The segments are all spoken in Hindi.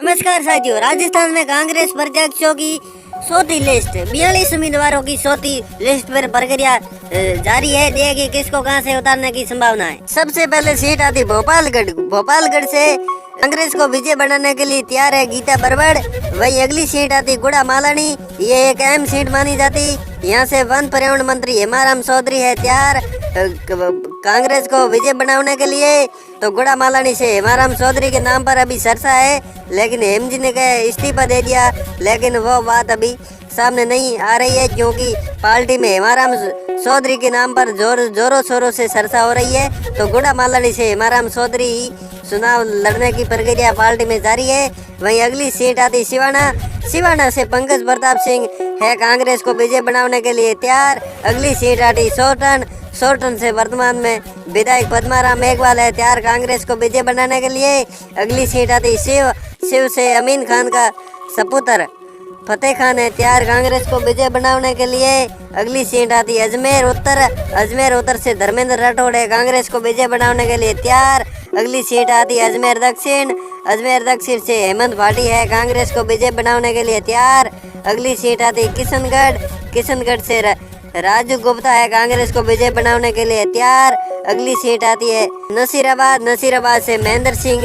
नमस्कार साथियों, राजस्थान में कांग्रेस प्रत्याशियों की चौथी लिस्ट 42 उम्मीदवारों की चौथी लिस्ट पर प्रक्रिया जारी है। देखिए किसको कहां से उतारने की संभावना है। सबसे पहले सीट आती भोपालगढ़ से कांग्रेस को विजय बनाने के लिए तैयार है गीता बरबड़। वही अगली सीट आती गुड़ा मालानी, ये एक अहम सीट मानी जाती। यहाँ से वन पर्यावरण मंत्री हेमाराम चौधरी है तैयार कांग्रेस को विजय बनाने के लिए। तो गुड़ा मालानी से हेमाराम चौधरी के नाम पर अभी चर्चा है, लेकिन हेम जी ने कहा इस्तीफा दे दिया, लेकिन वो बात अभी सामने नहीं आ रही है क्योंकि पार्टी में हेमाराम चौधरी के नाम पर जोरों शोरों से चर्चा हो रही है। तो गुड़ा मालानी से हेमाराम चौधरी चुनाव लड़ने की प्रक्रिया पार्टी में जारी है। वहीं अगली सीट आती सिवाना से पंकज प्रताप सिंह है कांग्रेस को विजय बनाने के लिए तैयार। अगली सीट आती सोरटन से वर्तमान में विधायक पद्माराम मेघवाल है तैयार कांग्रेस को विजय बनाने के लिए। अगली सीट आती शिव से अमीन खान का सपुत्र फतेह खान है तैयार कांग्रेस को विजय बनाने के लिए। अगली सीट आती अजमेर उत्तर से धर्मेंद्र राठौड़ है कांग्रेस को विजय बनाने के लिए तैयार। अगली सीट आती अजमेर दक्षिण से हेमंत भाटी है कांग्रेस को विजय बनाने के लिए तैयार। अगली सीट आती किशनगढ़ से राजू गुप्ता है कांग्रेस को विजय बनाने के लिए तैयार। अगली सीट आती है नसीराबाद से महेंद्र सिंह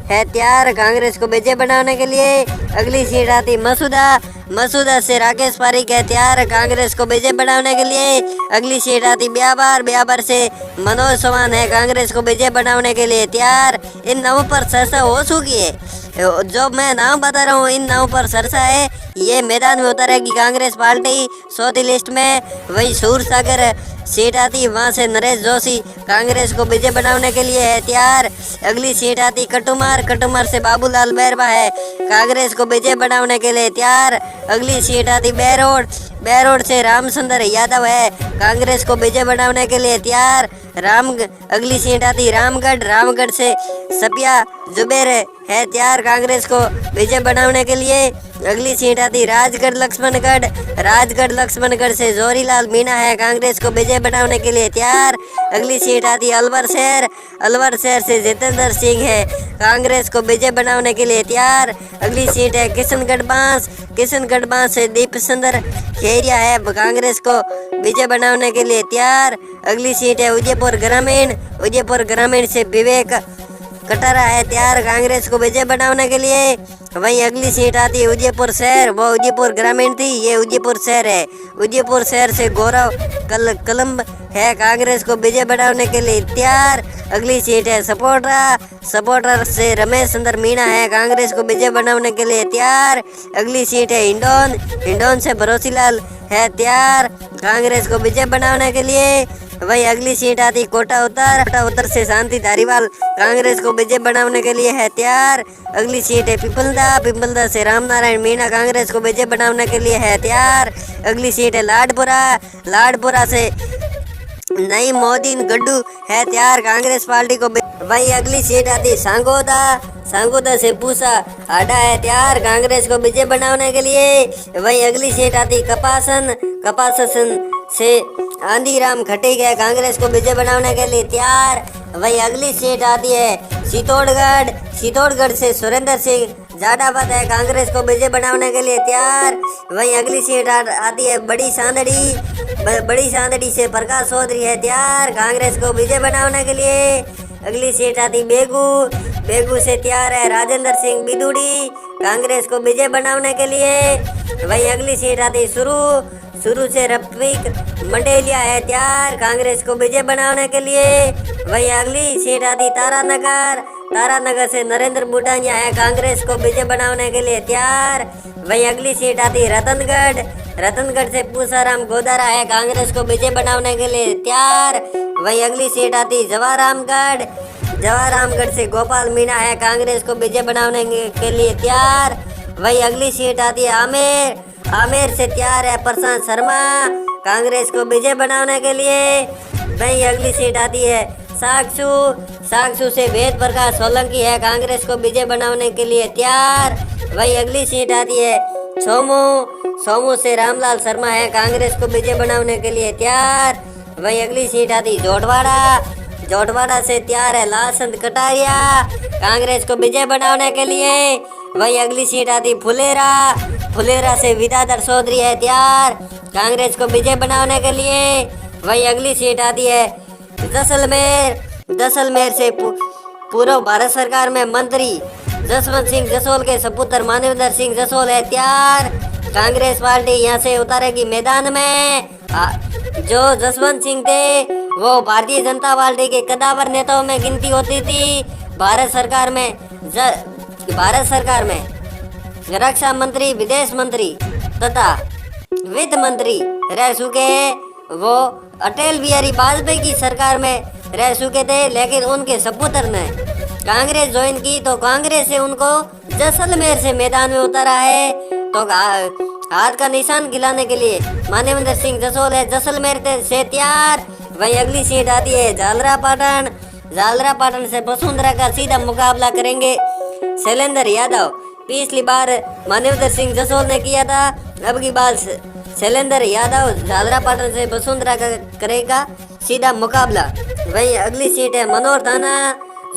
है तैयार कांग्रेस को विजय बनाने के लिए। अगली सीट आती मसूदा से राकेश पारीक है तैयार कांग्रेस को विजय बनाने के लिए। अगली सीट आती ब्याबर से मनोज चौहान है कांग्रेस को विजय बनाने के लिए तैयार। इन नामों पर चर्चा हो चुकी है, जो मैं नाम बता रहा हूँ इन नामों पर चर्चा है। ये मैदान में उतरेगी कांग्रेस पार्टी चौथी लिस्ट में। वही सूरसागर सीट आती, वहाँ से नरेश जोशी कांग्रेस को विजय बनाने के लिए है तैयार। अगली सीट आती कटुमार से बाबूलाल बैरवा है कांग्रेस को विजय बनाने के लिए तैयार। अगली सीट आती बेरोड से रामचंद्र यादव है कांग्रेस को विजय बनाने के लिए तैयार। अगली सीट आती रामगढ़ से सपिया जुबेर है तैयार कांग्रेस को विजय बनाने के लिए। अगली सीट आती राजगढ़ लक्ष्मणगढ़ से जोरीलाल मीणा है कांग्रेस को विजय बनाने के लिए तैयार। अगली सीट आती अलवर शहर से जितेंद्र सिंह है कांग्रेस को विजय बनाने के लिए तैयार। अगली सीट है किशनगढ़ बांस से दीप चंद्र खेरिया है कांग्रेस को विजय बनाने के लिए तैयार। अगली सीट है उदयपुर ग्रामीण से विवेक कटारा है तैयार कांग्रेस को विजय बनाने के लिए। वहीं अगली सीट आती है उदयपुर शहर, वो उदयपुर ग्रामीण थी, ये उदयपुर शहर है। उदयपुर शहर से गौरव कलम्ब है कांग्रेस को विजय बनाने के लिए तैयार। अगली सीट है सपोर्टर से रमेश चंद्र मीणा है कांग्रेस को विजय बनाने के लिए तैयार। अगली सीट है हिंडौन से भरोसीलाल है तैयार कांग्रेस को विजय बनाने के लिए। वही अगली सीट आती कोटा उत्तर से शांति धारीवाल कांग्रेस को विजय बनाने के लिए है तैयार। अगली सीट है पिपलदा से रामनारायण मीणा कांग्रेस को विजय बनाने के लिए है तैयार। अगली सीट है लाडपुरा से नई मोदीन गड्डू है तैयार कांग्रेस पार्टी को। वही अगली सीट आती सांगोदा से पूसा आडा है तैयार कांग्रेस को विजय बनाने के लिए। वही अगली सीट आती कपासन से आंधीराम खटीक है कांग्रेस को विजय बनाने के लिए तैयार। वही अगली सीट आती है चित्तौड़गढ़ से सुरेंद्र सिंह जाटावत है कांग्रेस को विजय बनाने के लिए तैयार। वही अगली सीट आती है बड़ी सांदड़ी से प्रकाश चौधरी है तैयार कांग्रेस को विजय बनाने के लिए। अगली सीट आती बेगू से तैयार है राजेंद्र सिंह बिदुड़ी कांग्रेस को विजय बनाने के लिए। वही अगली सीट आती शुरू से रफीक मंडेलिया है तैयार कांग्रेस को विजय बनाने के लिए। वही अगली सीट आती तारानगर से नरेंद्र बुटानिया है कांग्रेस को विजय बनाने के लिए तैयार। वही अगली सीट आती रतनगढ़ से पूसाराम गोदारा है कांग्रेस को विजय बनाने के लिए तैयार। वही अगली सीट आती जवाहरामगढ़ से गोपाल मीणा है कांग्रेस को विजय बनाने के लिए तैयार। वही अगली सीट आती है आमेर से तैयार है प्रशांत शर्मा कांग्रेस को विजय बनाने के लिए। वही अगली सीट आती है सागसू से वेद प्रकाश सोलंकी है कांग्रेस को विजय बनाने के लिए तैयार। वही अगली सीट आती है सोमू से रामलाल शर्मा है कांग्रेस को विजय बनाने के लिए तैयार। वही अगली सीट आती जोटवाड़ा से तैयार है लालचंद कटारिया कांग्रेस को विजय बनाने के लिए। वही अगली सीट आती फुलेरा। फुलेरा से विद्याधर चौधरी है तैयार कांग्रेस को विजय बनाने के लिए। वही अगली सीट आती है जैसलमेर। जैसलमेर से पूर्व भारत सरकार में मंत्री जसवंत सिंह जसोल के सपुत्र मानवेंद्र सिंह जसोल है तैयार। कांग्रेस पार्टी यहाँ से उतारेगी मैदान में। जो जसवंत सिंह थे वो भारतीय जनता पार्टी के कदावर नेताओं में गिनती होती थी। भारत सरकार में रक्षा मंत्री, विदेश मंत्री तथा वित्त मंत्री रह चुके। वो अटल बिहारी वाजपेयी की सरकार में रह चुके थे, लेकिन उनके सपुत्र ने कांग्रेस ज्वाइन की तो कांग्रेस से उनको जैसलमेर से मैदान में उतारा है। तो हाथ का निशान खिलाने के लिए मानवेंद्र सिंह जसोल है जैसलमेर से तैयार। वही अगली सीट आती है झालरापाटन। झालरापाटन से वसुंधरा का सीधा मुकाबला करेंगे शैलेंद्र यादव। पिछली बार मानवेंद्र सिंह जसोल ने किया था, अब की बार शैलेंद्र यादव झालरापाटन से वसुंधरा का करेगा सीधा मुकाबला। वही अगली सीट है मनोर थाना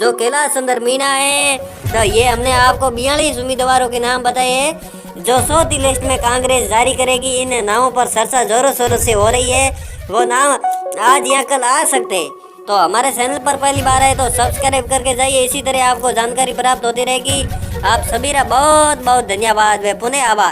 जो कैलाश चंद्र मीणा है। तो ये हमने आपको 42 उम्मीदवारों के नाम बताए हैं जो 100वीं लिस्ट में कांग्रेस जारी करेगी। इन नामों पर चर्चा जोरों शोरों से हो रही है। वो नाम आज या कल आ सकते हैं। तो हमारे चैनल पर पहली बार आए तो सब्सक्राइब करके जाइए, इसी तरह आपको जानकारी प्राप्त होती रहेगी। आप सभी का बहुत बहुत धन्यवाद व पुनः आभार।